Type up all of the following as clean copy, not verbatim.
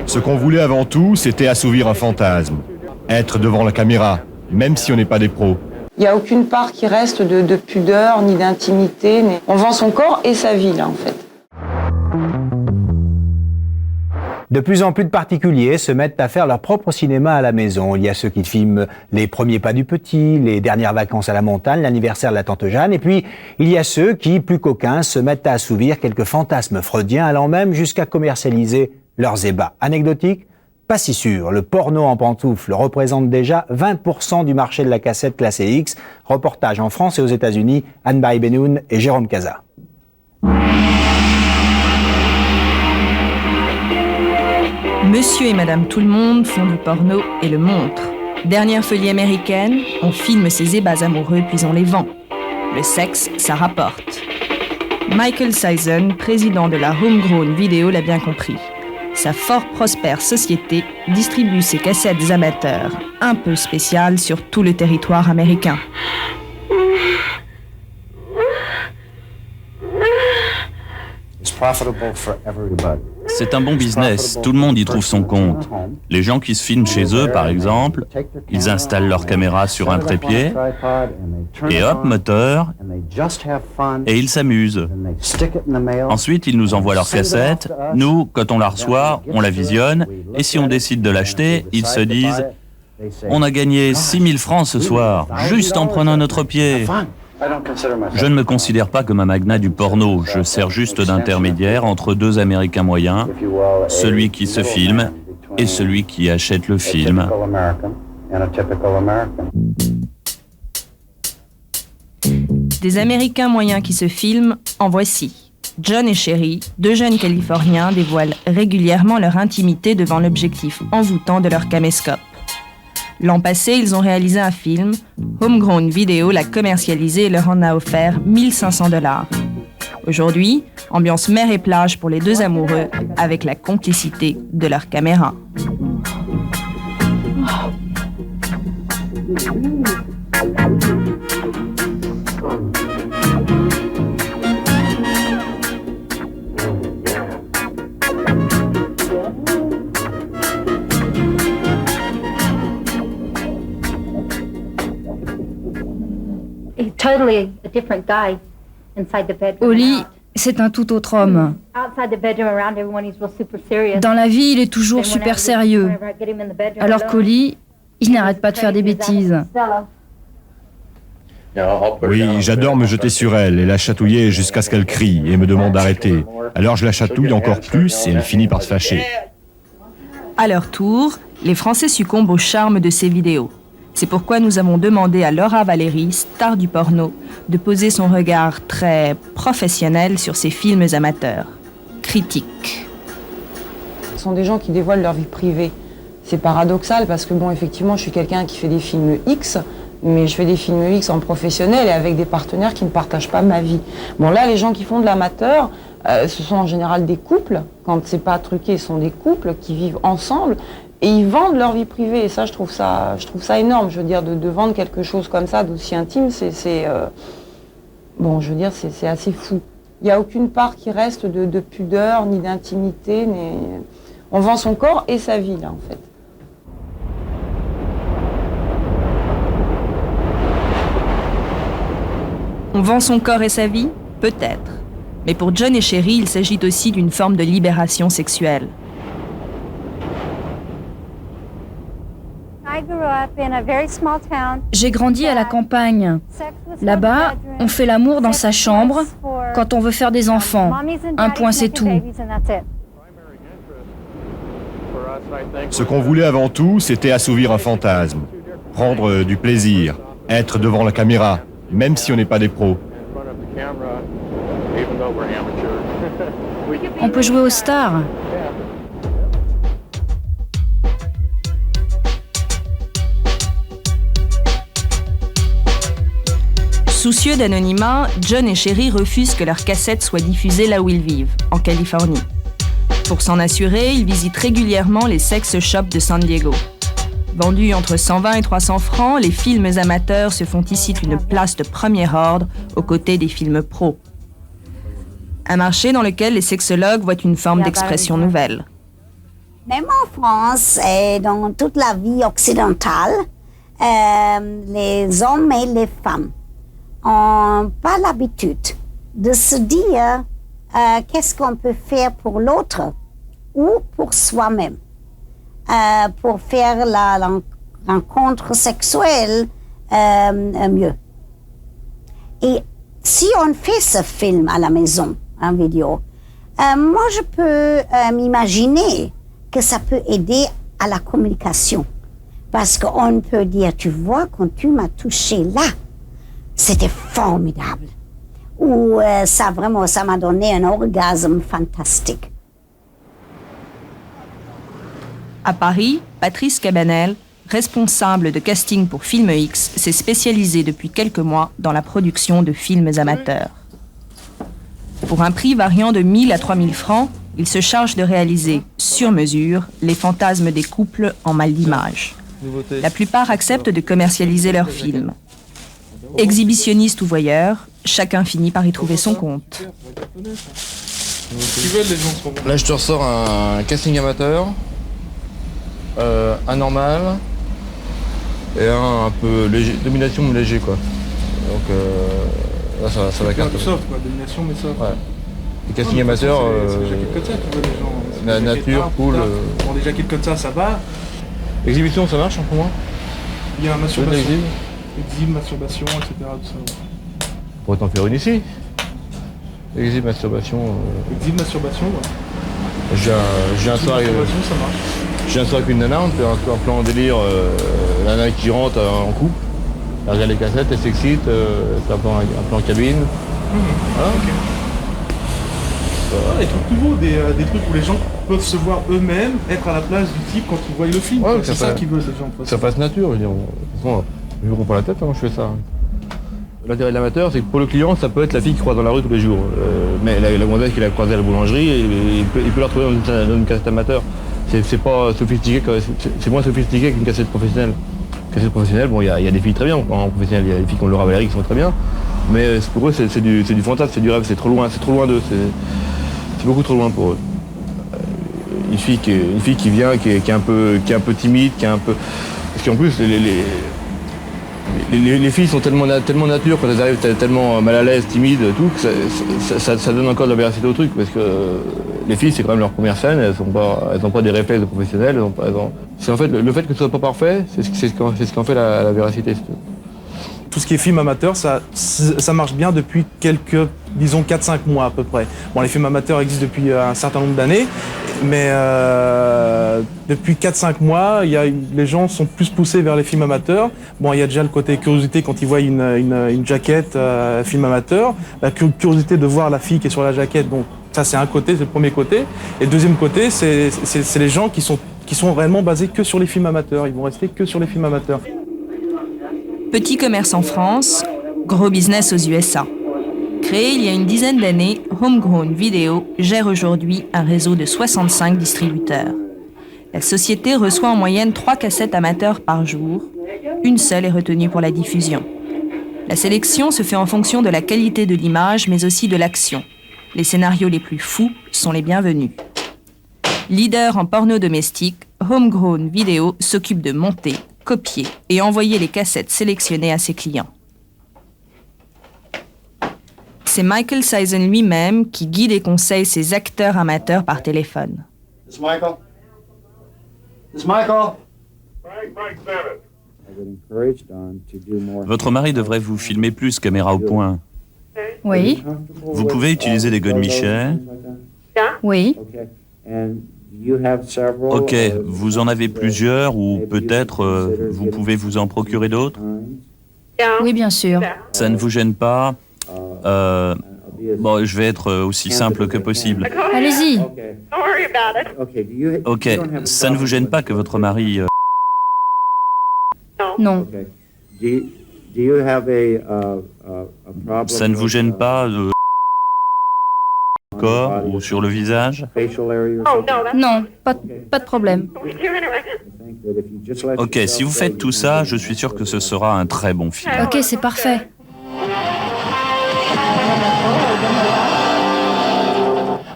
Ce qu'on voulait avant tout, c'était assouvir un fantasme. Être devant la caméra, même si on n'est pas des pros. Il n'y a aucune part qui reste de pudeur, ni d'intimité. On vend son corps et sa vie, là, en fait. De plus en plus de particuliers se mettent à faire leur propre cinéma à la maison. Il y a ceux qui filment les premiers pas du petit, les dernières vacances à la montagne, l'anniversaire de la tante Jeanne. Et puis, il y a ceux qui, plus coquins, se mettent à assouvir quelques fantasmes freudiens, allant même jusqu'à commercialiser leurs ébats. Anecdotique ? Pas si sûr. Le porno en pantoufles représente déjà 20% du marché de la cassette classée X. Reportage en France et aux États-Unis, Anne-Marie Benoun et Jérôme Casa. Monsieur et Madame Tout-le-Monde font du porno et le montrent. Dernière folie américaine, on filme ses ébats amoureux puis on les vend. Le sexe, ça rapporte. Michael Sison, président de la Homegrown Video, l'a bien compris. Sa fort prospère société distribue ses cassettes amateurs, un peu spéciales sur tout le territoire américain. C'est un bon business, tout le monde y trouve son compte. Les gens qui se filment chez eux, par exemple, ils installent leur caméra sur un trépied, et hop, moteur, et ils s'amusent. Ensuite, ils nous envoient leur cassette. Nous, quand on la reçoit, on la visionne, et si on décide de l'acheter, ils se disent « On a gagné 6 000 francs ce soir, juste en prenant notre pied ». Je ne me considère pas comme un magnat du porno, je sers juste d'intermédiaire entre deux Américains moyens, celui qui se filme et celui qui achète le film. Des Américains moyens qui se filment, en voici. John et Sherry, deux jeunes Californiens, dévoilent régulièrement leur intimité devant l'objectif envoûtant de leur caméscope. L'an passé, ils ont réalisé un film. Homegrown Video l'a commercialisé et leur en a offert 1 500 $. Aujourd'hui, ambiance mer et plage pour les deux amoureux avec la complicité de leur caméra. Au lit, c'est un tout autre homme. Dans la vie, il est toujours super sérieux. Alors qu'au lit, il n'arrête pas de faire des bêtises. Oui, j'adore me jeter sur elle et la chatouiller jusqu'à ce qu'elle crie et me demande d'arrêter. Alors je la chatouille encore plus et elle finit par se fâcher. À leur tour, les Français succombent au charme de ces vidéos. C'est pourquoi nous avons demandé à Laura Valéry, star du porno, de poser son regard très professionnel sur ces films amateurs. Critiques. Ce sont des gens qui dévoilent leur vie privée. C'est paradoxal parce que, bon, effectivement, je suis quelqu'un qui fait des films X, mais je fais des films X en professionnel et avec des partenaires qui ne partagent pas ma vie. Bon, là, les gens qui font de l'amateur, ce sont en général des couples. Quand c'est pas truqué, ce sont des couples qui vivent ensemble. Et ils vendent leur vie privée, et ça, je trouve ça énorme. Je veux dire, de vendre quelque chose comme ça, d'aussi intime, bon, je veux dire, c'est assez fou. Il n'y a aucune part qui reste de pudeur, ni d'intimité. On vend son corps et sa vie, là, en fait. On vend son corps et sa vie ? Peut-être. Mais pour John et Sherry, il s'agit aussi d'une forme de libération sexuelle. J'ai grandi à la campagne. Là-bas, on fait l'amour dans sa chambre quand on veut faire des enfants. Un point, c'est tout. Ce qu'on voulait avant tout, c'était assouvir un fantasme. Prendre du plaisir. Être devant la caméra, même si on n'est pas des pros. On peut jouer aux stars. Soucieux d'anonymat, John et Sherry refusent que leurs cassettes soient diffusées là où ils vivent, en Californie. Pour s'en assurer, ils visitent régulièrement les sex shops de San Diego. Vendus entre 120 et 300 francs, les films amateurs se font ici une place de premier ordre aux côtés des films pros. Un marché dans lequel les sexologues voient une forme d'expression nouvelle. Même en France et dans toute la vie occidentale, les hommes et les femmes n'ont pas l'habitude de se dire qu'est-ce qu'on peut faire pour l'autre ou pour soi-même, pour faire la rencontre sexuelle mieux. Et si on fait ce film à la maison, en vidéo, moi je peux m'imaginer que ça peut aider à la communication. Parce qu'on peut dire, tu vois, quand tu m'as touché là, c'était formidable. Ou ça m'a donné un orgasme fantastique. À Paris, Patrice Cabanel, responsable de casting pour Film X, s'est spécialisé depuis quelques mois dans la production de films amateurs. Pour un prix variant de 1 000 à 3 000 francs, il se charge de réaliser, sur mesure, les fantasmes des couples en mal d'image. La plupart acceptent de commercialiser leurs films. Exhibitionnistes ou voyeurs, chacun finit par y trouver son compte. Là, je te ressors un casting amateur, un normal et un peu léger, domination mais léger quoi. Donc là, ça va cartonner. Soft quoi, domination mais soft. Ouais. Les casting amateurs, c'est des jaquettes comme ça, tu vois les gens. La nature, cool. Bon, des jaquettes comme ça va. Exhibition, ça marche pour moi. Il y a un masturbation. Exhibe, masturbation, etc. Tout ça. Ouais. On pourrait t'en faire une ici. Exhibe, masturbation. Exhibe, masturbation, ouais. J'ai un soir avec, ça marche. j'ai un soir avec une nana, on fait un plan en délire, la nana qui rentre en couple, elle regarde les cassettes, elle s'excite, c'est un plan en cabine. Voilà. Ok. Des trucs nouveaux, des trucs où les gens peuvent se voir eux-mêmes être à la place du type quand ils voient le film. Ouais, c'est ça qu'ils veulent les gens. Que ça fasse nature, je veux dire. De toute façon, je me prends pas la tête, je fais ça. L'intérêt de l'amateur, c'est que pour le client, ça peut être la fille qui croise dans la rue tous les jours. Mais la gonzesse qu'il a croisée à la boulangerie, il peut la retrouver dans une cassette amateur. C'est pas sophistiqué, c'est moins sophistiqué qu'une cassette professionnelle. Une cassette professionnelle, bon, il y a des filles très bien, en professionnel, il y a des filles comme Laura Valéry qui sont très bien. Mais pour eux, c'est du fantasme, c'est du rêve, c'est trop loin d'eux. C'est beaucoup trop loin pour eux. Une fille qui vient, qui est un peu timide, qui est un peu... Parce qu'en plus, les filles sont tellement nature, quand elles arrivent tellement mal à l'aise, timides, tout, que ça donne encore de la véracité au truc. Parce que les filles, c'est quand même leur première scène, elles n'ont pas des réflexes de professionnels. C'est en fait, le fait que ce soit pas parfait, c'est ce qui en fait la véracité. Tout ce qui est film amateur, ça marche bien depuis quelques, disons 4-5 mois à peu près. Bon, les films amateurs existent depuis un certain nombre d'années, mais depuis 4-5 mois, les gens sont plus poussés vers les films amateurs. Bon, il y a déjà le côté curiosité quand ils voient une jaquette film amateur, la curiosité de voir la fille qui est sur la jaquette, donc ça c'est un côté, c'est le premier côté. Et le deuxième côté, c'est les gens qui sont réellement basés que sur les films amateurs, ils vont rester que sur les films amateurs. Petit commerce en France, gros business aux USA. Créé il y a une dizaine d'années, Homegrown Video gère aujourd'hui un réseau de 65 distributeurs. La société reçoit en moyenne 3 cassettes amateurs par jour. Une seule est retenue pour la diffusion. La sélection se fait en fonction de la qualité de l'image, mais aussi de l'action. Les scénarios les plus fous sont les bienvenus. Leader en porno domestique, Homegrown Video s'occupe de monter, copier et envoyer les cassettes sélectionnées à ses clients. C'est Michael Sison lui-même qui guide et conseille ses acteurs amateurs par téléphone. This Michael? This Michael? Votre mari devrait vous filmer plus, caméra au point. Oui, Vous pouvez utiliser des godemichets. oui. Ok, vous en avez plusieurs ou peut-être vous pouvez vous en procurer d'autres. Oui, bien sûr. Ça ne vous gêne pas. Bon, je vais être aussi simple que possible. Allez-y. Ok, ça ne vous gêne pas que votre mari... Non. Ça ne vous gêne pas corps ou sur le visage? Non, pas de problème. Ok, si vous faites tout ça, je suis sûr que ce sera un très bon film. Ok, c'est parfait.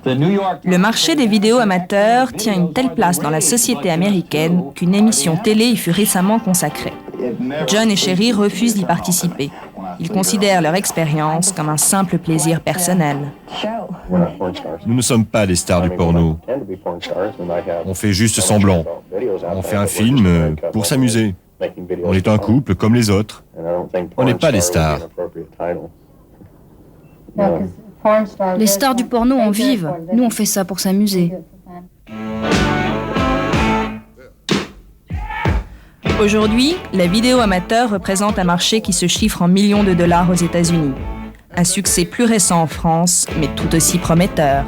Le marché des vidéos amateurs tient une telle place dans la société américaine qu'une émission télé y fut récemment consacrée. John et Sherry refusent d'y participer. Ils considèrent leur expérience comme un simple plaisir personnel. Nous ne sommes pas des stars du porno. On fait juste semblant. On fait un film pour s'amuser. On est un couple comme les autres. On n'est pas des stars. Les stars du porno en vivent. Nous, on fait ça pour s'amuser. Aujourd'hui, la vidéo amateur représente un marché qui se chiffre en millions de dollars aux États-Unis. Un succès plus récent en France, mais tout aussi prometteur.